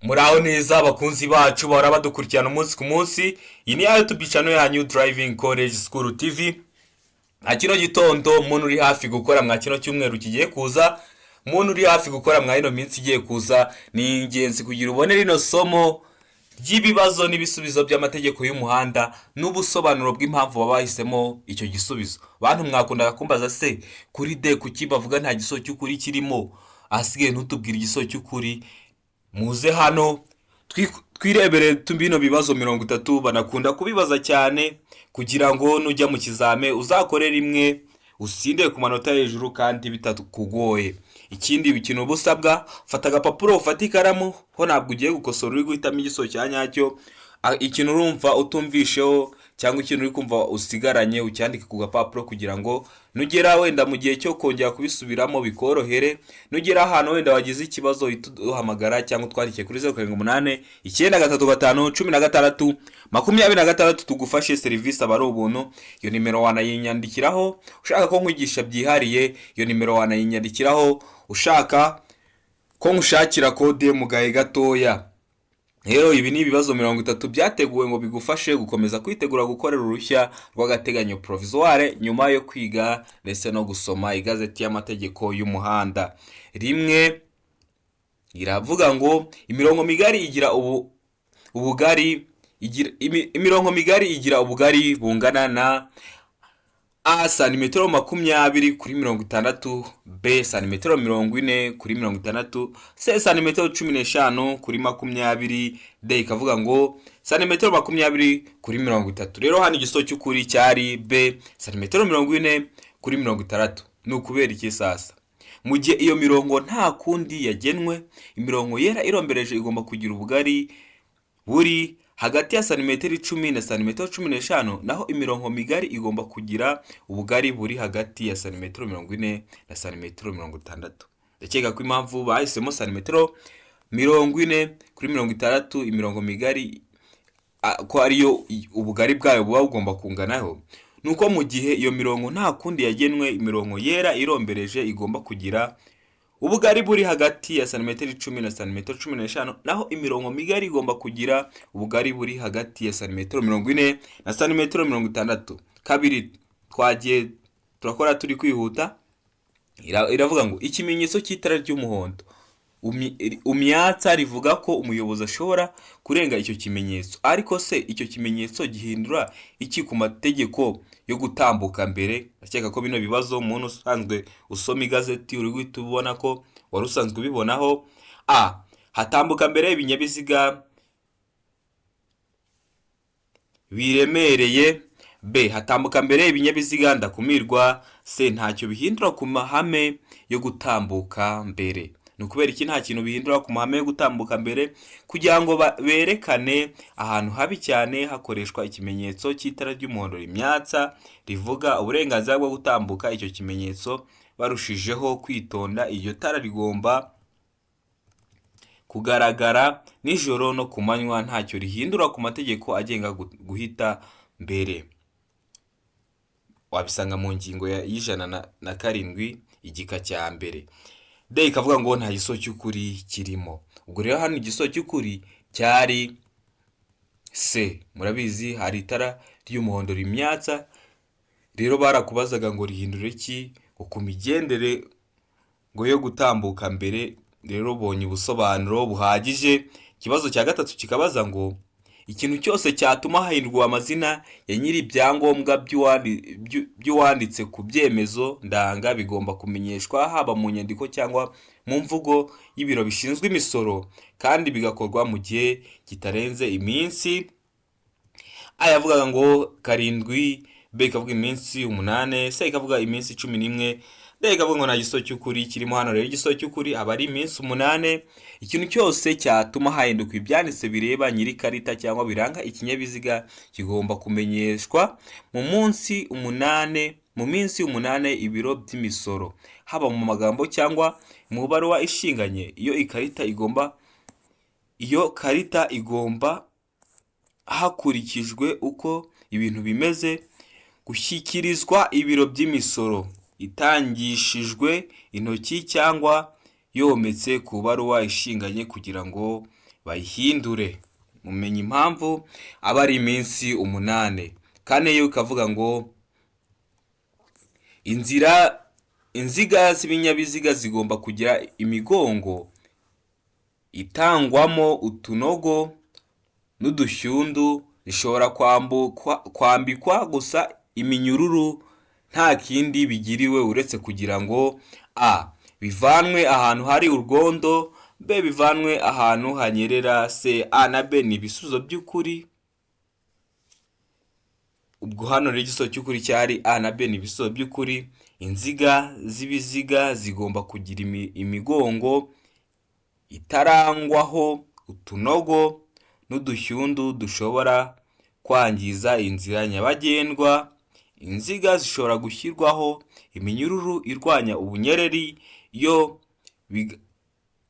Muraho neza abakunzi bacu bahora badukurikirana umunsi ku munsi. Iyi ni ya YouTube channel ya New Driving College School TV. Nka kino gitondo umuntu uri hafi gukora mwa kino cyumweru kigiye kuza, umuntu uri hafi gukora mwa ino minsi igiye kuza, ni ingenzi kugira ubone rino somo ry'ibibazo n'ibisubizo by'amategeko y'umuhanda n'ubusobanuro bw'impamvu babahisemo icyo gisubizo. Bantu mwakundaga kumbaza se kuri de kuki bavuga nta gisozo cy'ukuri kirimo, asigaye ntutubwire igisozo cy'ukuri. Muze hano twirebere bino bibazo 30 banakunda kubibaza cyane, kugira ngo nujya mu kizame uzakore rimwe usinde ku manota hejuru kandi bitakugoye. Ikindi bikino busabwa, fata agapapuro ufata ikaramu, ho ntabwo ugiye gukosora uri guhitamo igisozo cya nyacyo. Ikintu urumva utumvisheho cyangwa ikintu uri kumva usigaranye ucyandike ku gapapuro, kugira ngo nugera wenda mu gihe cyo kongera kubisubiramo bikorohere. Nugera ahantu wenda wagize ikibazo uhamagara cyangwa twandike kuri 078 935 16 26 tugufashe serivisi aba ari ubuntu. Iyo nimero wanayinyandikiraho ushaka ko nkwigisha byihariye, iyo nimero wanayinyandikiraho ushaka ko nkushakira kode mu gahe gatoya. Rero ibi ni ibibazo 30 byateguwe ngo bigufashe gukomeza kwitegura gukorera uruhushya rw'agateganyo provisoire nyuma yo kwiga ndetse no gusoma igazeti y'amategeko y'umuhanda. Rimwe iravuga ngo imirongo migari igira ubugari bungana na A santimetero 20 kuri 60, B santimetero 40 kuri 60, C santimetero 15 kuri 20, D ikavuga ngo santimetero 20 kuri 30. Rero hano igisozo cy'ukuri cyari B santimetero 40 kuri 60. Nukubera iki sasa? Mu gihe iyo mirongo nta kundi yagenwe, imirongo yera irombereje igomba kugira ubugari buri hagati ya santimetero 10 na santimetero 15, naho imirongo migari igomba kugira ubugari buri hagati ya santimetero 40 na santimetero 60. Ndakeka ko impamvu bahisemo santimetero 40 kuri 60 imirongo migari ko ariyo ubugari bwayo buba bugomba kunganaho, nuko mu gihe iyo mirongo nta kundi yagenwe, imirongo yera irombereje igomba kugira ubugari buri hagati ya santimetero 10 na santimetero 15, naho imirongo migari igomba kugira ubugari buri hagati ya santimetero 40 na santimetero 60. Kabiri twagiye turakora turi kwihuta. Iravuga ngo ikimenyetso cy'itara ry'umuhondo umyatsa rivuga ko umuyobozi ashobora kurenga icyo kimenyetso. Ariko se icyo kimenyetso gihindura iki ku mategeko yo gutambuka mbere? Ndakeka ko bino bibazo umuntu usanzwe usoma igazeti uri guhita ubona ko wari usanzwe ubibonaho. A hatambuka mbere ibinyabiziga biremereye. B hatambuka mbere ibinyabiziga ndakumirwa. C ntacyo bihindura ku mahame yo gutambuka mbere. Nukubera iki nta kintu bihindura ku mahame yo gutambuka mbere? Kugira ngo berekane ahantu habi cyane hakoreshwa ikimenyetso cy'itara ry'umuhondo rimyatsa rivuga uburenganzira bwo gutambuka. Icyo kimenyetso barushijeho kwitonda, iryo tara rigomba kugaragara nijoro no ku manywa, ntacyo rihindura ku mategeko agenga guhita mbere. Wabisanga mu ngingo ya 107 igika cya mbere. D ikavuga ngo nta gisozo cy'ukuri kirimo. Ubwo rero hano igisozo cy'ukuri cyari C. Murabizi hari itara ry'umuhondo rimyatsa, rero barakubazaga ngo rihindure iki ku migendere ngo yo gutambuka mbere. Rero bonye ubusobanuro buhagije. Ikibazo cya gatatu kikabaza ngo ikintu cyose cyatuma hahindurwa amazina ya nyiri ibyangombwa by'uwanditse ku byemezo ndanga bigomba kumenyeshwa haba mu nyandiko cyangwa mu mvugo y'ibiro bishinzwe imisoro, kandi bigakorwa mu gihe kitarenze iminsi. Ayavuga ngo 7, B ikavuga iminsi 8, C ikavuga iminsi 11, D ikavuga ngo nta gisozo cy'ukuri kirimo. Hano rero igisozo cy'ukuri aba ari iminsi 8. Ikintu cyose cyatuma hahinduka ibyanditse bireba nyiri karita cyangwa biranga ikinyabiziga kigomba kumenyeshwa mu minsi 8 ibiro by'imisoro, haba mu magambo cyangwa mu baruwa ishinganye. Iyo karita igomba hakurikijwe uko ibintu bimeze gushyikirizwa ibiro by'imisoro itangishijwe intoki cyangwa yometse ku baruwa ishinganye kugira ngo bayihindure. Mumenye impamvu aba ari iminsi 8. Kane yo ikavuga ngo inziga z'ibinyabiziga zigomba kugira imigongo itangwamo utunogo n'udushyundu, zishobora kwambikwa gusa iminyururu nta kindi bigiriwe uretse kugira ngo a bivanwe ahantu hari urwondo, b bivanwe ahantu hanyerera, c a na b ni ibisubizo by'ukuri. Ubwo hano rero igisubizo cy'ukuri cyari a na b ni ibisubizo by'ukuri. Inziga z'ibiziga zigomba kugira imigongo itarangwaho utunogo n'udushyundu dushobora kwangiza inzira nyabagendwa. Inziga zishobora gushyirwaho iminyururu irwanya ubunyereri,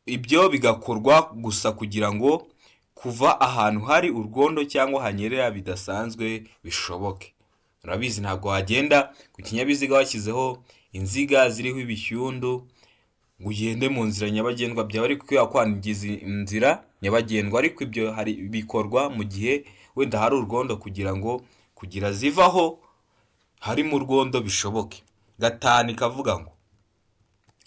ibyo bigakorwa gusa kugira ngo kuva ahantu hari urwondo cyangwa hanyerera bidasanzwe bishoboke. Urabizi ntabwo wagenda ku kinyabiziga washyizeho inziga ziriho ibishyundu ngo ugende mu nzira nyabagendwa, byaba ari kwangiza inzira nyabagendwa, ariko ibyo bikorwa mu gihe wenda hari urwondo kugira ngo kugira zivaho harimo urwondo bishoboke. 5 ikavuga ngo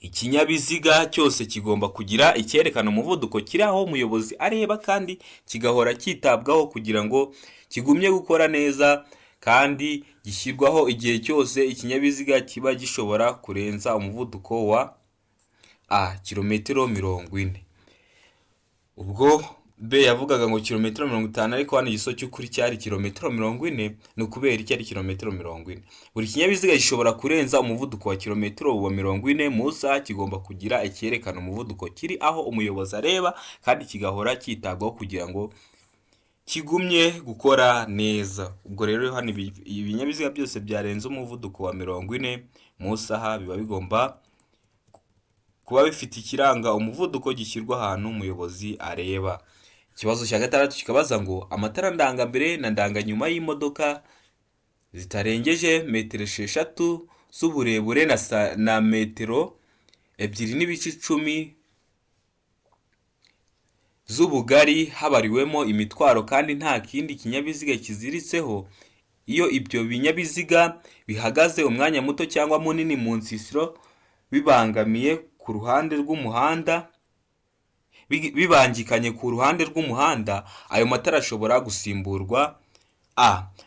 ikinyabiziga cyose kigomba kugira icyerekana umuvuduko kiri aho umuyobozi areba, kandi kigahora cyitabwaho kugira ngo kigumye gukora neza, kandi gishyirwaho igihe cyose ikinyabiziga kiba gishobora kurenza umuvuduko wa kilometero 40. Ubwo b yavugaga ngo kilometero 50, ariko hano igisozo cy'ukuri cyari kilometero 40. ni ukubera iki ari kilometero 40? Buri kinyabiziga gishobora kurenza umuvuduko wa kilometero 40 mu isaha kigomba kugira icyerekana umuvuduko kiri aho umuyobozi areba, kandi kigahora cyitabwaho kugira ngo kigumye gukora neza. Ubwo rero hano ibinyabiziga byose byarenze umuvuduko wa 40 mu isaha biba bigomba kuba bifite ikiranga umuvuduko gishyirwa ahantu umuyobozi areba. Ikibazo cya 6 kikabaza ngo amatara ndangambere na ndanganyuma y'imodoka zitarengeje metero 6 z'uburebure na metero 2.10 z'ubugari habariwemo imitwaro, kandi nta kindi kinyabiziga kiziritseho. Iyo ibyo binyabiziga bihagaze umwanya muto cyangwa munini mu nsisiro bibangamiye ku ruhande rw'umuhanda, bibangikanye ku ruhande rw'umuhanda, ayo matara ashobora gusimburwa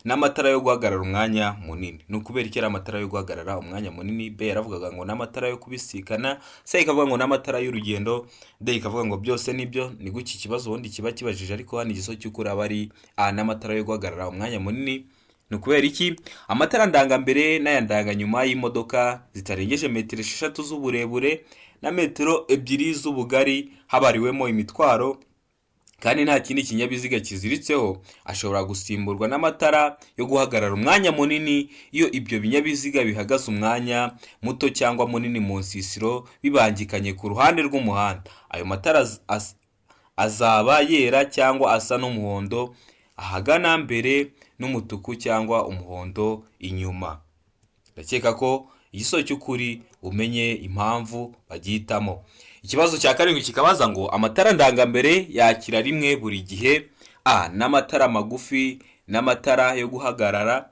n'amatara yo guhagarara umwanya munini. Ni ukubera iki ari amatara yo guhagarara umwanya munini? b yaravugaga ngo n'amatara yo kubisikana, c ikavuga ngo n'amatara y'urugendo, d ikavuga ngo byose nibyo. ni guki ikibazo ubundi kiba kibajije, ariko hano igisozo cy'ukuri aba ari n'amatara yo guhagarara umwanya munini. Ni ukubera iki? Amatara ndangambere n'aya ndanganyuma y'imodoka zitarengeje metero 6 z'uburebure na metero 2 z'ubugari habariwemo imitwaro, kandi nta kindi kinyabiziga kiziritseho, ashobora gusimburwa n'amatara yo guhagarara umwanya munini iyo ibyo binyabiziga bihagaze umwanya muto cyangwa munini mu nsisiro bibangikanye ku ruhande rw'umuhanda. Ayo matara azaba yera cyangwa asa n'umuhondo ahagana mbere, n'umutuku cyangwa umuhondo inyuma. Ndakeka ko igisozo cy'ukuri umenye impamvu bagihitamo. Ikibazo cya 7 kikabaza ngo amatara ndangambere yakira rimwe buri gihe: n'amatara magufi n'amatara yo guhagarara,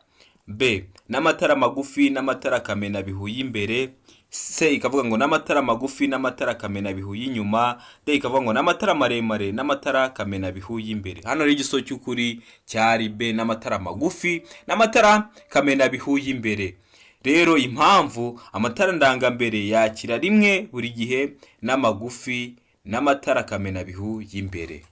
b n'amatara magufi n'amatara kamenabihu y'imbere, c ikavuga ngo n'amatara magufi n'amatara kamenabihu y'inyuma, d ikavuga ngo n'amatara maremare n'amatara kamenabihu y'imbere. Hano rero igisozo cy'ukuri cyari b n'amatara magufi n'amatara kamenabihu y'imbere. Rero impamvu amatara ndangambere yakira rimwe buri gihe n'amagufi n'amatara kamenabihu y'imbere.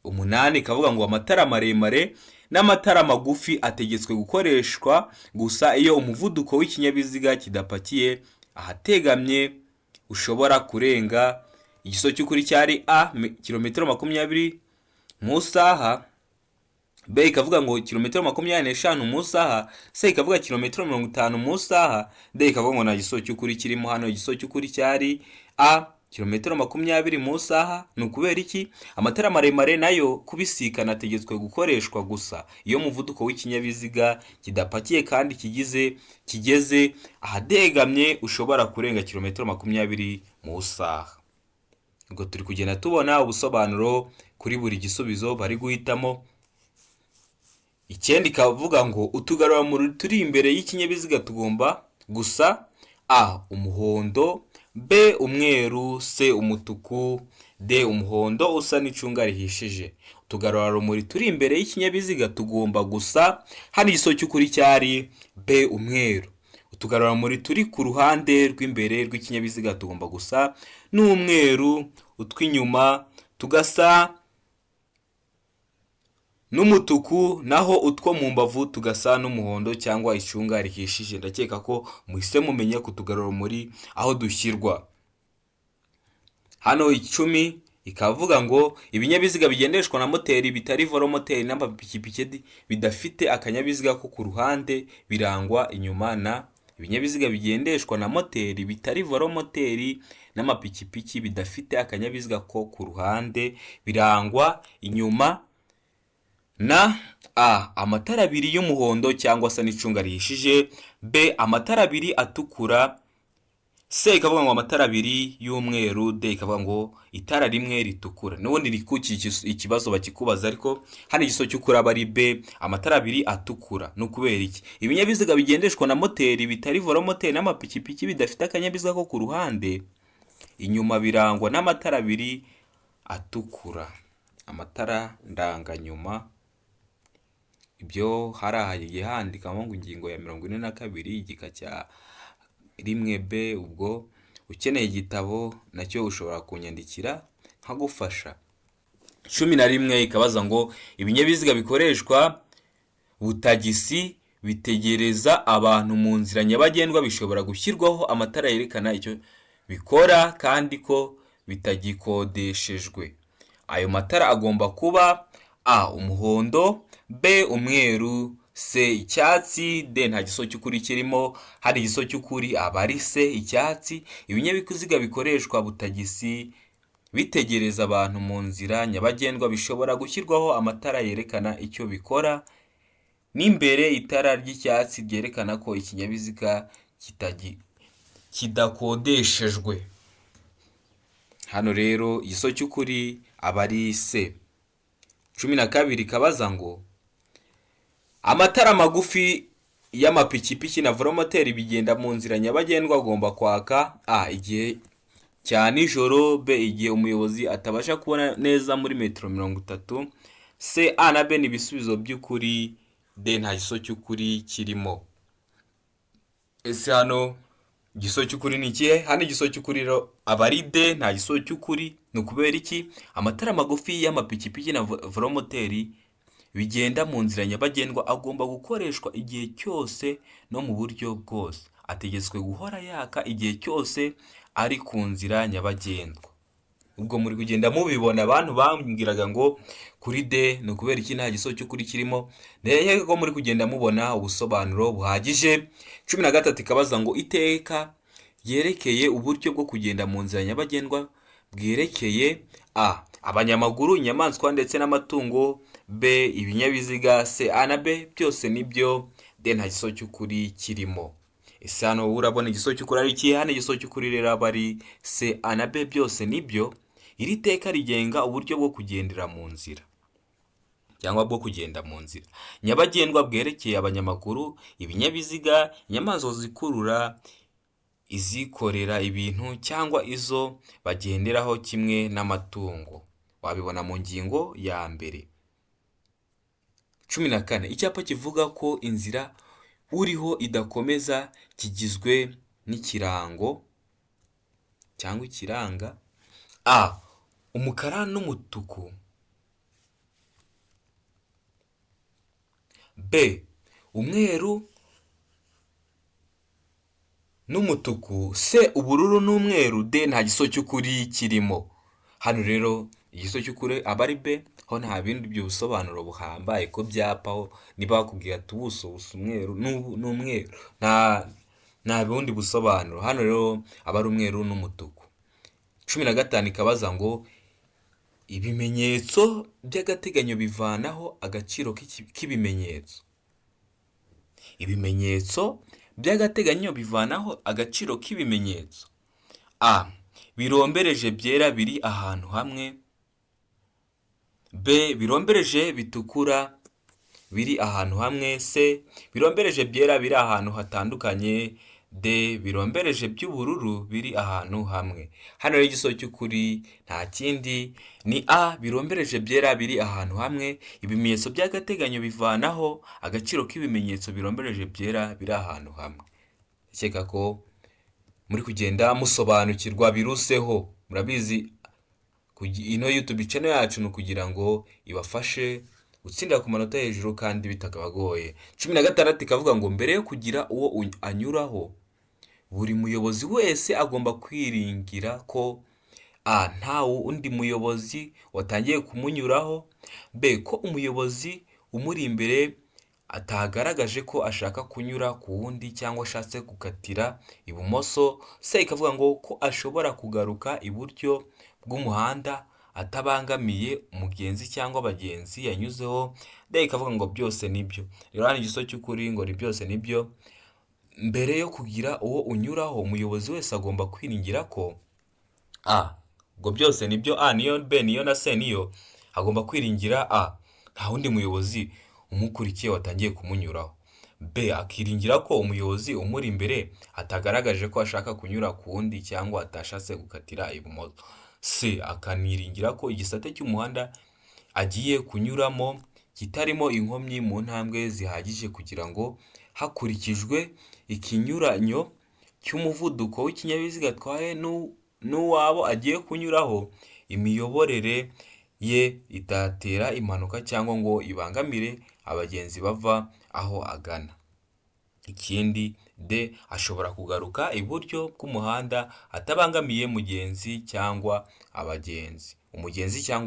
8 ikavuga ngo amatara maremare n'amatara magufi ategetswe gukoreshwa gusa iyo umuvuduko w'ikinyabiziga kidapakiye ahategamye ushobora kurenga. Igisozo cy'ukuri cyari kilometero 20 mu isaha, b ikavuga ngo kilometero 25 mu isaha, c ikavuga kilometero 50 mu isaha, d ikavuga ngo nta gisozo cy'ukuri kirimo hano. Igisozo cy'ukuri cyari kilometero 20 mu isaha. Ni ukubera iki? Amatara maremare nayo kubisikana ategetswe gukoreshwa gusa iyo muvuduko w'ikinyabiziga kidapakiye kandi kigeze ahadegamye ushobora kurenga kilometero 20 mu isaha. Ubwo turi kugenda tubona ubusobanuro kuri buri gisubizo bari guhitamo. Ikindi kavuga ngo utugarura turi imbere y'ikinyabiziga tugomba gusa: A umuhondo, B umweru, C umutuku, D umuhondo usa n'icunga rihishije. Utugarura rumuri turi imbere y'ikinyabiziga tugomba gusa, hano igiso cy'ukuri cyari B umweru. Utugarura rumuri turi ku ruhande rw'imbere rw'ikinyabiziga tugomba gusa n'umweru, utw'inyuma tugasa n'umutuku, naho utwo mu mbavu tugasa n'umuhondo cyangwa icunga rihishije. Ndakeka ko muhise mumenye kutugarura rumuri aho dushyirwa. Hano 10 ikavuga ngo ibinyabiziga bigendeshwa na moteri bitari velomoteri n'amapikipiki bidafite akanyabiziga ko ku ruhande birangwa inyuma na. Ibinyabiziga bigendeshwa na moteri bitari velomoteri n'amapikipiki bidafite akanyabiziga ko ku ruhande birangwa inyuma na: A amatara abiri y'umuhondo cyangwa se n'icunga rihishije, B amatara abiri atukura, C ikavuga ngo amatara abiri y'umweru, D ikavuga ngo itara rimwe ritukura. N'ubundi ni kuki ikibazo bakikubaza, ariko hano igiso cy'ukuri aba ari B amatara abiri atukura. No kubera iki? Ibinyabiziga bigendeshwa na moteri bitari velomoteri n'amapikipiki bidafite akanyabiziga ko ku ruhande inyuma birangwa n'amatara abiri atukura, amatara ndanganyuma. Ibyo harahaye handikamo ngo ingingo ya 42 igika cya 1B. ubwo ukeneye igitabo nacyo ushobora kunyandikira nkagufasha. 11 ikabaza ngo ibinyabiziga bikoreshwa butagisi bitegereza abantu mu nzira nyabagendwa bishobora gushyirwaho amatara yerekana icyo bikora kandi ko bitagikodeshejwe. Ayo matara agomba kuba: A umuhondo, B umweru, C icyatsi, D nta giso cy'ukuri kirimo. Hari igiso cy'ukuri aba ari C icyatsi. Ibinyabiziga bikoreshwa butagisi bitegereza abantu mu nzira nyabagendwa bishobora gushyirwaho amatara yerekana icyo bikora, n'imbere itara ry'icyatsi ryerekana ko ikinyabiziga kidakodeshejwe. Hano rero igiso cy'ukuri aba ari C. 12 kabaza ngo amatara magufi y'amapikipiki na velomoteri bigenda mu nzira nyabagendwa agomba kwaka: A igihe cya nijoro, B igihe umuyobozi atabasha kubona neza muri metero 30, C A na B ni ibisubizo by'ukuri, D nta giso cy'ukuri kirimo. Ese hano igiso cy'ukuri ni ikihe? Hano igiso cy'ukuri aba ari D nta giso cy'ukuri. Ni ukubera iki? Amatara magufi y'amapikipiki na velomoteri bigenda mu nzira nyabagendwa agomba gukoreshwa igihe cyose no mu buryo bwose. Ategetswe guhora yaka igihe cyose ari ku nzira nyabagendwa. Ubwo muri kugenda mubibona, abantu bambwiraga ngo kuri D ni ukubera iki nta giso cy'ukuri kirimo. Ndetse ko muri kugenda mubona ubusobanuro buhagije. 13 ikabaza ngo iteka yerekeye uburyo bwo kugenda mu nzira nyabagendwa bwerekeye: A abanyamaguru, inyamaswa ndetse n'amatungo, B ibinyabiziga, C A na B byose nibyo, D nta giso cy'ukuri kirimo. Ese hano urabona igiso cy'ukuri ari iki? Hano igiso cy'ukuri rero aba ari C A na B byose nibyo. Iri teka rigenga uburyo bwo kugendera mu nzira cyangwa bwo kugenda mu nzira nyabagendwa bwerekeye abanyamaguru, ibinyabiziga, inyamaswa zikurura, izikorera ibintu cyangwa izo bagenderaho kimwe n'amatungo. Wabibona mu ngingo ya mbere. 14 icyapa kivuga ko inzira uriho idakomeza kigizwe n'ikirango cyangwa ikiranga: A umukara n'umutuku, B umweru n'umutuku, C ubururu n'umweru, D nta giso cy'ukuri kirimo. Hano rero igiso cy'ukuri aba ari B. Ho nta bindi by'ubusobanuro buhambaye ko byapaho. Niba bakubwira tubuso busa umweru n'umweru, nta bundi busobanuro. Hano rero aba ari umweru n'umutuku. 15 ikabaza ngo ibimenyetso by'agateganyo bivanaho agaciro k'ibimenyetso. Ibimenyetso by'agateganyo bivanaho agaciro k'ibimenyetso. A. Birombereje byera biri ahantu hamwe. B. Birombereje bitukura biri ahantu hamwe. C. Birombereje byera biri ahantu hatandukanye. D. Birombereje by'ubururu biri ahantu hamwe. Hano rero igisubizo cy'ukuri nta kindi ni A. Birombereje byera biri ahantu hamwe. Ibimenyetso by'agateganyo bivanaho agaciro k'ibimenyetso birombereje byera biri ahantu hamwe. Ndakeka ko muri kugenda musobanukirwa biruseho. Murabizi ino YouTube channel yacu ni kugira ngo ibafashe gutsindira ku manota hejuru kandi bitakabagoye. 16 ikavuga ngo mbere yo kugira uwo anyuraho, buri muyobozi wese agomba kwiringira ko A. Nta undi muyobozi watangiye kumunyuraho. B. Ko umuyobozi umuri imbere atagaragaje ko ashaka kunyura ku wundi cyangwa ashatse gukatira ibumoso. C. Ikavuga ngo ko ashobora kugaruka iburyo bw'umuhanda atabangamiye umugenzi cyangwa abagenzi yanyuzeho. D. Ikavuga ngo byose nibyo. Rero hano igisubizo cy'ukuri ngo ni byose nibyo. Mbere yo kugira uwo unyuraho, umuyobozi wese agomba kwiringira ko A. Ngo byose nibyo. A niyo, B niyo na C niyo. Agomba kwiringira A. Nta wundi muyobozi umukurikiye watangiye kumunyuraho. B. Akiringira ko umuyobozi umuri imbere atagaragaje ko ashaka kunyura ku wundi cyangwa atashatse gukatira ibumoso. C. Akaniringira ko igisate cy'umuhanda agiye kunyuramo kitarimo inkomyi mu ntambwe zihagije kugira ngo hakurikijwe ikinyuranyo cy'umuvuduko w'ikinyabiziga atwaye n'uwabo agiye kunyuraho, imiyoborere ye itatera impanuka cyangwa ngo ibangamire abagenzi bava aho agana. Ikindi, D. Ashobora kugaruka iburyo bw'umuhanda atabangamiye umugenzi cyangwa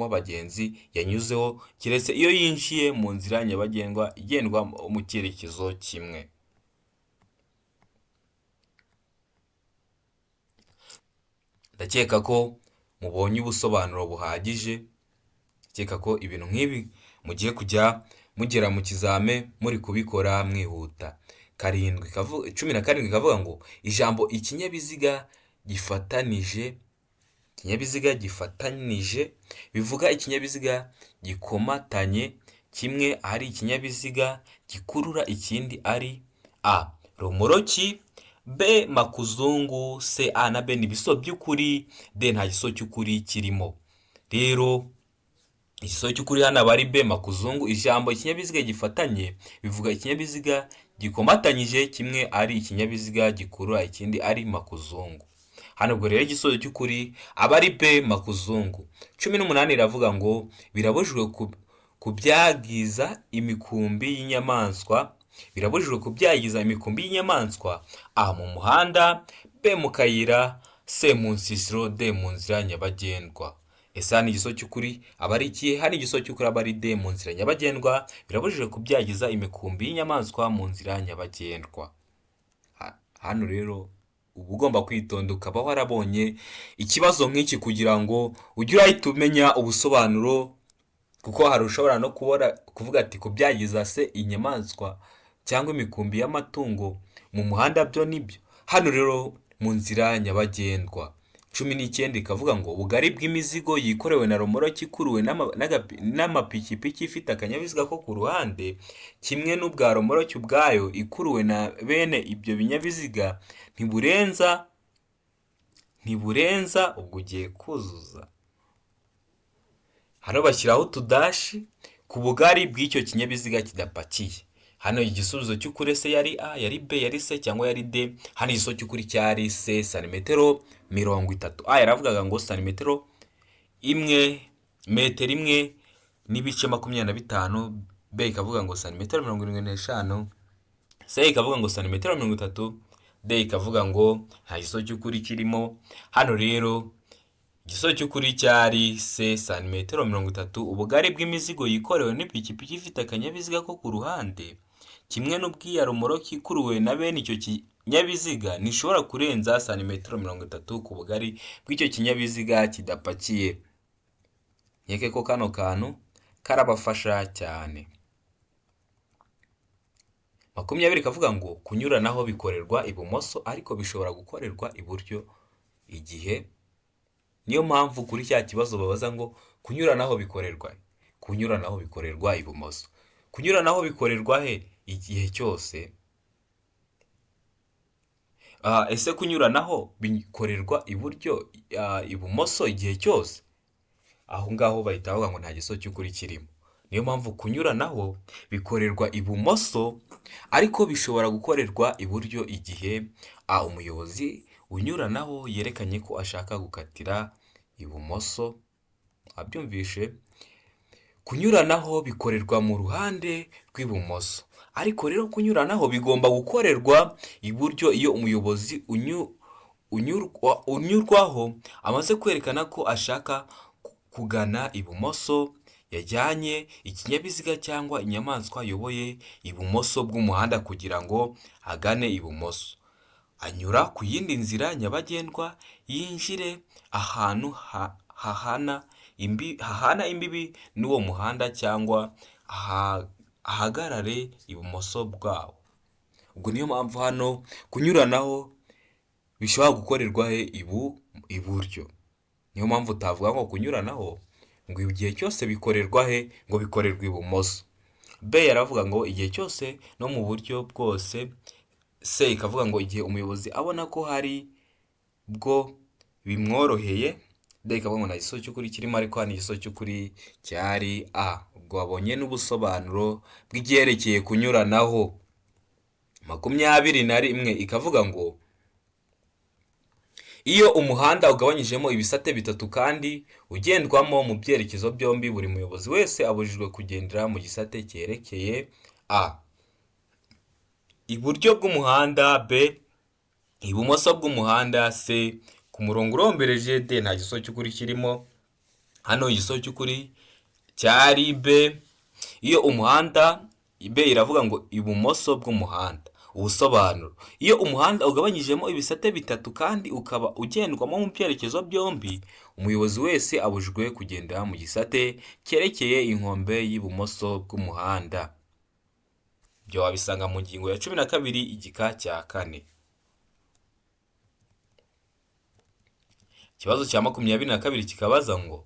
abagenzi yanyuzeho, keretse iyo yinjiye mu nzira nyabagendwa igendwa mu cyerekezo kimwe. Ndakeka ko mubonye ubusobanuro buhagije. Ndakeka ko ibintu nk'ibi mugiye kujya mugera mu kizame muri kubikora mwihuta. 17 ikavuga ngo ijambo ikinyabiziga gifatanije bivuga ikinyabiziga gikomatanye, kimwe ari ikinyabiziga gikurura ikindi ari A. Romoroki, B. Makuzungu, C. A na B ni ibisobanuro by'ukuri, D nta gisobanuro cy'ukuri kirimo. Rero igisobanuro cy'ukuri hano aba ari B. Makuzungu. Ijambo ikinyabiziga gifatanye bivuga ikinyabiziga gikomatanyije, kimwe ari ikinyabiziga gikurura ikindi ari makuzungu. Hano ubwo rero igisobanuro cy'ukuri aba ari B. Makuzungu. 18 iravuga ngo birabujijwe kubyagiza imikumbi y'inyamaswa. Birabujijwe kubyagiza imikumbi y'inyamaswa. A. Mu muhanda, B. Mu kayira, C. Mu nsisiro, D. Mu nzira nyabagendwa. Ese hano igisobanuro cy'ukuri aba ari iki? Hano igisobanuro cy'ukuri aba ari D. Mu nzira nyabagendwa. Birabujijwe kubyagiza imikumbi y'inyamaswa mu nzira nyabagendwa. Hano rero uba ugomba kwitonda ukaba warabonye ikibazo nk'iki kugira ngo ujye urahita umenya ubusobanuro, kuko hari ushobora no kuvuga ati kubyagiza se inyamaswa cyangwa imikumbi y'amatungo mu muhanda byo nibyo. Hano rero mu nzira nyabagendwa. 19 ikavuga ngo ubugari bw'imizigo yikorewe na romoroki ikuruwe n'amapikipiki ifite akanyabiziga ko ku ruhande, kimwe n'ubwa romoroki ubwayo ikuruwe na bene ibyo binyabiziga ntiburenza ubwo ugiye kuzuza. Hano bashyiraho utudashi ku bugari bw'icyo kinyabiziga kidapakiye. Hano igisubizo cy'ukuri se yari A, yari B, yari C cyangwa yari D. Hano igisobanuro cy'ukuri cyari C, santimetero 30. A yaravugaga ngo santimetero metero imwe n'ibice 25. B ikavuga ngo santimetero 75. C ikavuga ngo santimetero 30. D ikavuga ngo nta gisobanuro cy'ukuri kirimo. Hano rero igisobanuro cy'ukuri cyari C, santimetero 30. Ubugari bw'imizigo yikorewe n'ipikipiki ifite akanyabiziga ko ku ruhande, kimwe n'ubwiya romoroki ikuruwe na bene icyo kinyabiziga ntishobora kurenza santimetero 30 ku bugari bw'icyo kinyabiziga kidapakiye. Nkeke ko kano kantu karabafasha cyane. 20 kavuga ngo kunyuranaho bikorerwa ibumoso ariko bishobora gukorerwa iburyo igihe. Niyo mpamvu kuri cya kibazo babaza ngo kunyuranaho bikorerwa ibumoso. Kunyuranaho bikorerwa he? Igihe cyose. Ese kunyuranaho bikorerwa iburyo ibumoso igihe cyose? Aho ngaho bahita bavuga ngo nta gisozi cy'ukuri kirimo. Niyo mpamvu kunyuranaho bikorerwa ibumoso ariko bishobora gukorerwa iburyo igihe umuyobozi unyuranaho yerekanye ko ashaka gukatira ibumoso. Abyumvishe? Kunyuranaho bikorerwa mu ruhande rw'ibumoso ariko rero kunyuranaho bigomba gukorerwa iburyo iyo umuyobozi unyurwaho amaze kwerekana ko ashaka kugana ibumoso, yajyanye ikinyabiziga cyangwa inyamaswa ayoboye ibumoso bw'umuhanda kugira ngo agane ibumoso. Anyura ku yindi nzira nyabagendwa yinjire ahantu hahana imbibi n'uwo muhanda cyangwa ahagarare ibumoso bwawo. Ubwo niyo mpamvu hano kunyuranaho bishobora gukorerwa iburyo. Niyo mpamvu utavuga ngo kunyuranaho ngo igihe cyose bikorerwa he, ngo bikorerwa ibumoso. B yaravuga ngo igihe cyose no mu buryo bwose. C ikavuga ngo igihe umuyobozi abona ko hari bwo bimworoheye. D ikavuga ngo nta gisozi cy'ukuri kirimo ariko hano igisozi cy'ukuri cyari A. Ubwo wabonye n'ubusobanuro bw'ibyerekeye kunyuranaho. 21 ikavuga ngo iyo umuhanda ugabanyijemo ibisate bitatu kandi ugendwamo mu byerekezo byombi, buri muyobozi wese abujijwe kugendera mu gisate cyerekeye A iburyo bw'umuhanda, B ibumoso bw'umuhanda, C ku murongo urombereje, D nta gisozi cy'ukuri kirimo. Hano igisozi cy'ukuri cyari B. Iyo umuhanda, B iravuga ngo ibumoso bw'umuhanda. Ubusobanuro: iyo umuhanda ugabanyijemo ibisate bitatu kandi ukaba ugendwamo mu byerekezo byombi, umuyobozi wese abujijwe kugendera mu gisate cyerekeye inkombe y'ibumoso bw'umuhanda. Byo wabisanga mu ngingo ya 12 igika cya 4. Ikibazo cya 22 kikabaza ngo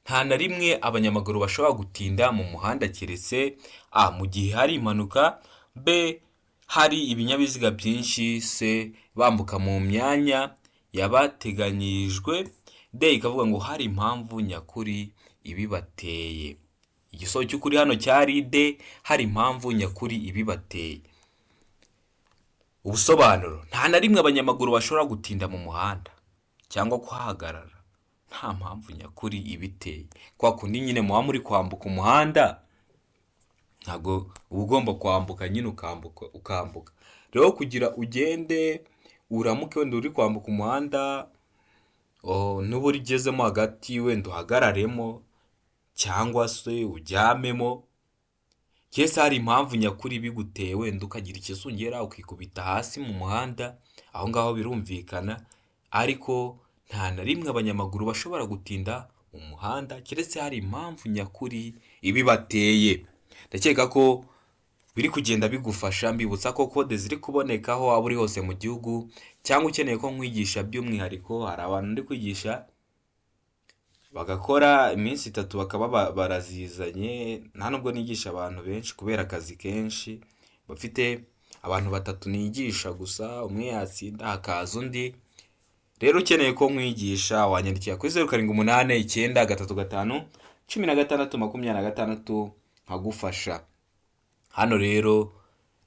nta na rimwe abanyamaguru bashobora gutinda mu muhanda keretse A mu gihe hari impanuka, B hari ibinyabiziga byinshi, C bambuka mu myanya yabateganyirijwe, D ikavuga ngo hari impamvu nyakuri ibibateye. Igisozi cy'ukuri hano cyari D, hari impamvu nyakuri ibibateye. Ubusobanuro: nta na rimwe abanyamaguru bashobora gutinda mu muhanda cyangwa kuhahagarara nta mpamvu nyakuri ibiteye. Kwa kundi nyine muba muri kwambuka umuhanda, ntabwo uba ugomba kwambuka nyine ukambuka. Rero kugira ugende uramuke wenda uri kwambuka umuhanda, n'ubu urigezemo hagati wenda uhagararemo cyangwa se uryamemo, cyese hari impamvu nyakuri biguteye, wenda ukagira ikizungera ukikubita hasi mu muhanda, aho ngaho birumvikana. Ariko nta na rimwe abanyamaguru bashobora gutinda mu muhanda keretse hari impamvu nyakuri ibibateye. Ndakeka ko biri kugenda bigufasha. Mbibutsa ko kode ziri kuboneka aho waba uri hose mu gihugu, cyangwa ukeneye ko nkwigisha by'umwihariko. Hari abantu ndi kwigisha bagakora iminsi 3 bakaba barazizanye. Nta nubwo nigisha abantu benshi kubera akazi kenshi, bafite abantu 3 nigisha gusa, umwe yatsinda hakaza undi. Rero ukeneye ko nkwigisha wanyandikira kuri 0789351626 nkagufasha. Hano rero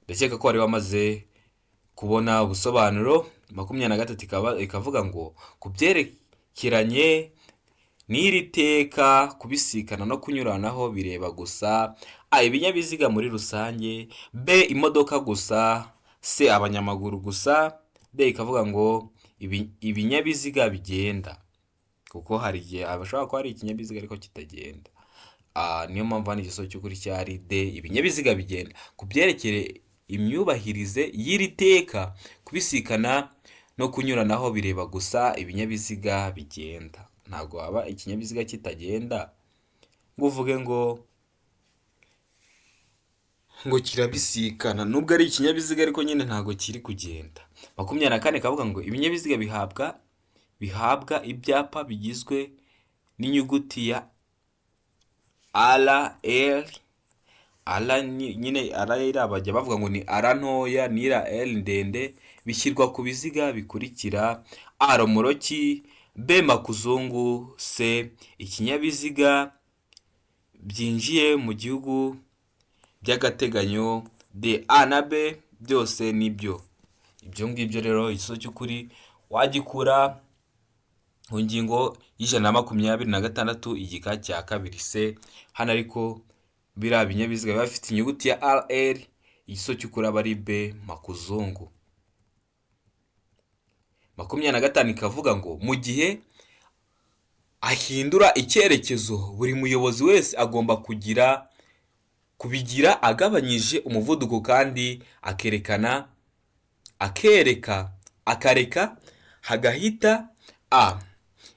ndakeka ko wari wamaze kubona ubusobanuro. 23 ikavuga ngo kubyerekeranye n'iri teka kubisikana no kunyuranaho bireba gusa A ibinyabiziga muri rusange, B imodoka gusa, C abanyamaguru gusa, D ikavuga ngo ibinyabiziga bigenda, kuko hari igihe abashobora ko hari ikinyabiziga ariko kitagenda. Niyo mpamvu hano igisozi cy'ukuri cyari D ibinyabiziga bigenda. Kubyerekeye imyubahirize y'iri teka. Kubisikana no kunyuranaho bireba gusa ibinyabiziga bigenda. Ntabwo waba ikinyabiziga kitagenda ngo uvuge ngo kirabisikana, nubwo ari ikinyabiziga ariko nyine ntabwo kiri kugenda. 24 kavuga ngo ibinyabiziga bihabwa ibyapa bigizwe n'inyuguti ya RL. nyine RL bajya bavuga ngo ni R ntoya n'ira L ndende, bishyirwa ku biziga bikurikira: A romoroki, B makuzungu, C ikinyabiziga byinjiye mu gihugu by'agateganyo, D A na B byose nibyo. Ibyo ngibyo rero igisubizo cy'ukuri wagikura ku ngingo y'126 igika cya 2C. Hano ariko biriya binyabiziga biba bifite inyuguti ya RL, igisubizo cy'ukuri aba ari B makuzungu. 25 ikavuga ngo mu gihe ahindura icyerekezo, buri muyobozi wese agomba kubigira agabanyije umuvuduko kandi akareka hagahita A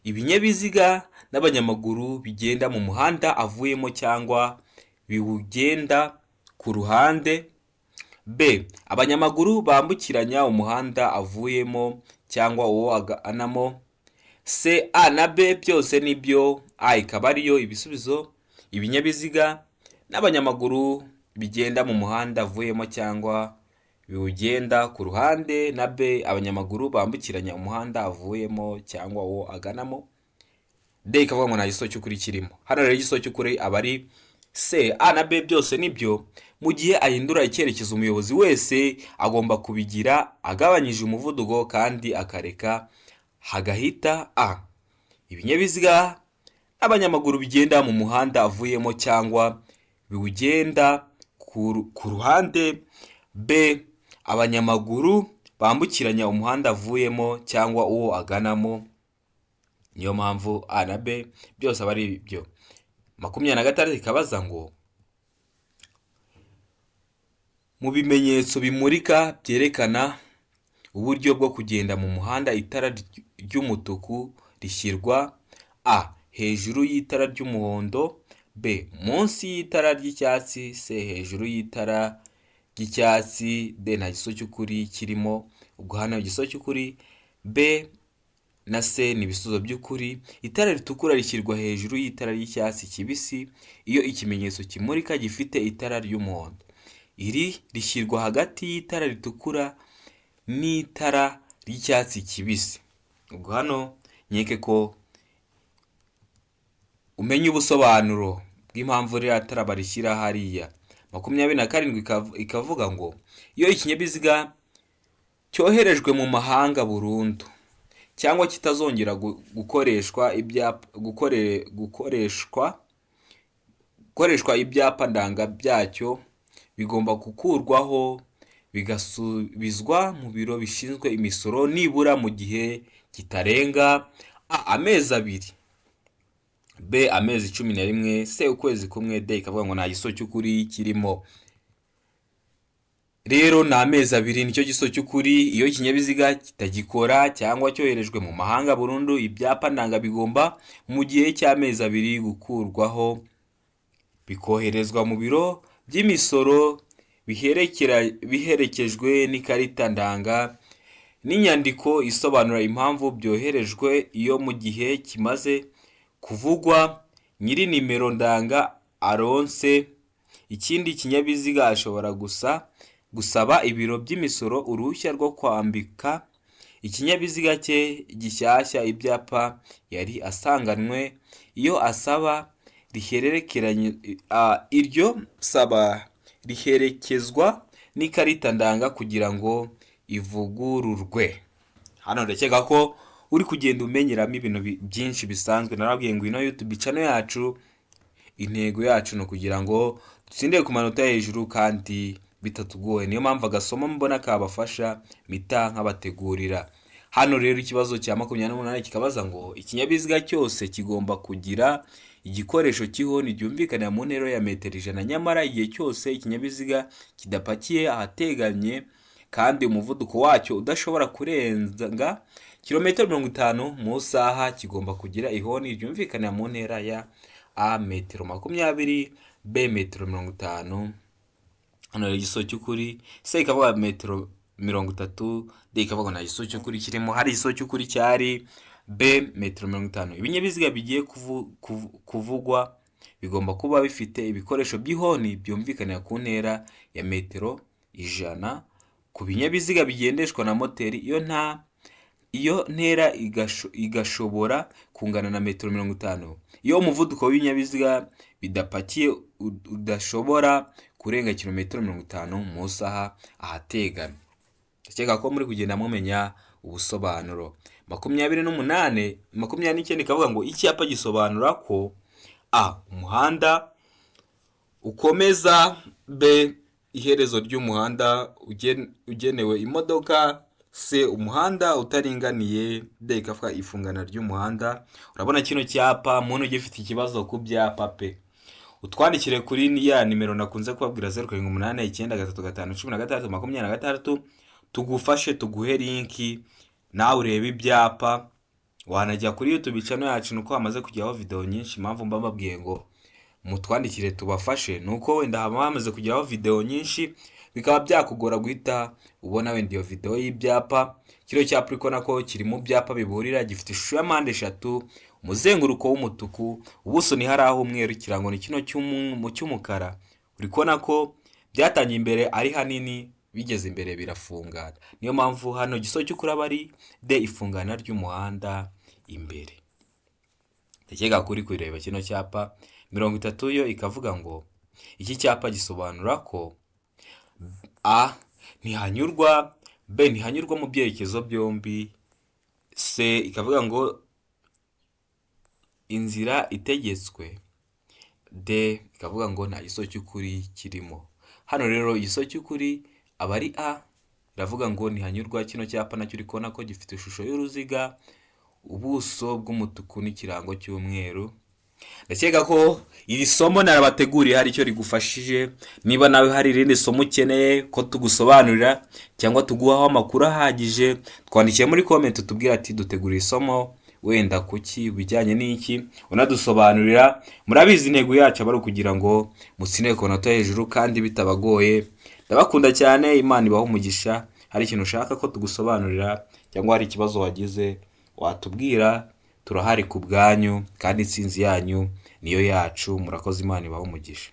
ibinyabiziga n'abanyamaguru bigenda mu muhanda avuyemo cyangwa biwugenda ku ruhande, B abanyamaguru bambukiranya umuhanda avuyemo cyangwa uwo aganamo, C A na B byose nibyo. A ikaba ariyo ibisubizo: ibinyabiziga n'abanyamaguru bigenda mu muhanda avuyemo cyangwa biwugenda ku ruhande, na B abanyamaguru bambukiranya umuhanda avuyemo cyangwa uwo aganamo. D ikavuga ngo nta gisubizo cy'ukuri kirimo. Hano rero igisubizo cy'ukuri aba ari C A na B byose nibyo. Mu gihe ahindura icyerekezo, umuyobozi wese agomba kubigira agabanyije umuvuduko kandi akareka hagahita A ibinyabiziga n'abanyamaguru bigenda mu muhanda avuyemo cyangwa biwugenda ku ruhande, B abanyamaguru bambukiranya umuhanda avuyemo cyangwa uwo aganamo. Niyo mpamvu A na B byose aba ari byo. 26 ikabaza ngo mu bimenyetso bimurika byerekana uburyo bwo kugenda mu muhanda, itara ry'umutuku rishyirwa A hejuru y'itara ry'umuhondo, B munsi y'itara ry'icyatsi, C hejuru y'itara ry'icyatsi, D nta gisubizo cy'ukuri kirimo. Ubwo hano igisubizo cy'ukuri B na C ni ibisubizo by'ukuri. Itara ritukura rishyirwa hejuru y'itara ry'icyatsi kibisi iyo ikimenyetso kimurika gifite itara ry'umuhondo. Iri rishyirwa hagati y'itara ritukura n'itara ry'icyatsi kibisi. Ubwo hano nkeke ko umenye ubusobanuro bw'impamvu ririya tara barishyira hariya. 27 ikavuga ngo iyo ikinyabiziga cyoherejwe mu mahanga burundu cyangwa kitazongera gukoreshwa ibyapa ndanga byacyo, bigomba gukurwaho bigasubizwa mu biro bishinzwe imisoro nibura mu gihe kitarenga A amezi 2, B amezi 11, C ukwezi kumwe, D ikavuga ngo nta gisubizo cy'ukuri kirimo. Rero ni amezi 2 nicyo gisubizo cy'ukuri. Iyo ikinyabiziga kitagikora cyangwa cyoherejwe mu mahanga burundu, ibyapa ndanga bigomba mu gihe cy'amezi 2 gukurwaho bikoherezwa mu biro by'imisoro biherekejwe n'ikarita ndanga n'inyandiko isobanura impamvu byoherejwe. Iyo mu gihe kimaze kuvugwa nyiri nimero ndanga aronse ikindi kinyabiziga, ashobora gusaba ibiro by'imisoro uruhushya rwo kwambika ikinyabiziga cye gishyashya ibyapa yari asanganwe. Iyo asaba iryo saba riherekezwa n'ikarita ndanga kugira ngo ivugururwe. Hano ndakeka ko uri kugenda umenyeramo ibintu byinshi bisanzwe. Narabwiye ngo ino YouTube channel yacu intego yacu no kugira ngo dutsinde ku manota hejuru kandi bitatugoye. Niyo mpamvu agasomo mbona kabafasha mita nkabategurira. Hano rero ikibazo cya 28 kikabaza ngo ikinyabiziga cyose kigomba kugira igikoresho cy'ihoni ryumvikanira mu ntera ya metero 100, nyamara igihe cyose ikinyabiziga kidapakiye ahateganye kandi umuvuduko wacyo udashobora kurenga kilometero 50 mu isaha, kigomba kugira ihoni ryumvikanira mu ntera ya A metero 20, B metero 50. Hano rero igiso cy'ukuri C ikavuga metero 30, D ikavuga na igiso cy'ukuri kirimo, hari igiso cy'ukuri cyari B metero 50. Ibinyabiziga bigiye kuvugwa bigomba kuba bifite ibikoresho by'ihoni byumvikanira ku ntera ya metero 100 ku binyabiziga bigendeshwa na moteri. Iyo ntera igashobora kungana na metero 50 iyo umuvuduko w'ibinyabiziga bidapakiye udashobora kurenga kilometero 50 mu isaha ahateganye. Ndakeka ko muri kugenda mumenya ubusobanuro. 29 ikavuga ngo icyapa gisobanura ko A umuhanda ukomeza, B iherezo ry'umuhanda ugenewe imodoka, C umuhanda utaringaniye, D ikavuga ifungana ry'umuhanda. Urabona kino cyapa muntu ugifite ikibazo ku byapa pe, utwandikire kuri ya nimero nakunze kubabwira 0789351626 tugufashe, tuguhe linki nawe urebe ibyapa. Wanajya kuri YouTube channel yacu nuko hamaze kujyaho video nyinshi. Impamvu mbababwiye ngo mutwandikire tubafashe nuko wenda hamaze kujyaho video nyinshi bikaba byakugora guhita ubona wenda iyo video y'ibyapa. Kiro cyapa uriko nako kiri mu byapa biburira, gifite ishusho ya mpande 3, umuzenguruko w'umutuku, ubuso ni hari aho umweru, kirango ni kino cy'umukara. Uriko nako byatangiye imbere ari hanini, bigeze imbere birafungana. Niyo mpamvu hano giso cy'ukuri abari D ifungana ry'umuhanda imbere. Ndakeka kuri kureba kino cyapa 30 yo ikavuga ngo iki cyapa gisobanura ko A ntihanyurwa, B ntihanyurwa mu byerekezo byombi, C ikavuga ngo inzira itegetswe, D ikavuga ngo nta giso cy'ukuri kirimo. Hano rero igiso cy'ukuri abari A iravuga ngo ntihanyurwa. Kino cyapa nacyo uri kubona ko gifite ishusho y'uruziga, ubuso bw'umutuku n'ikirango cy'umweru. Ndakeka ko iri somo narabateguriye hari icyo rigufashije. Niba nawe hari irindi somo ukeneye ko tugusobanurira cyangwa tuguhaho amakuru ahagije, twandikiye muri comment tubwira ati dutegura isomo wenda kuki bijyanye n'iki, unadusobanurira. Murabizi intego yacu aba ari kugira ngo musine konota hejuru kandi bitabagoye. Ndabakunda cyane, Imana ibaho umugisha. Hari ikintu ushaka ko tugusobanurira cyangwa hari ikibazo wagize watubwira, turahari ku bwanyu kandi intsinzi yanyu niyo yacu. Murakoze, Imana ibaho umugisha.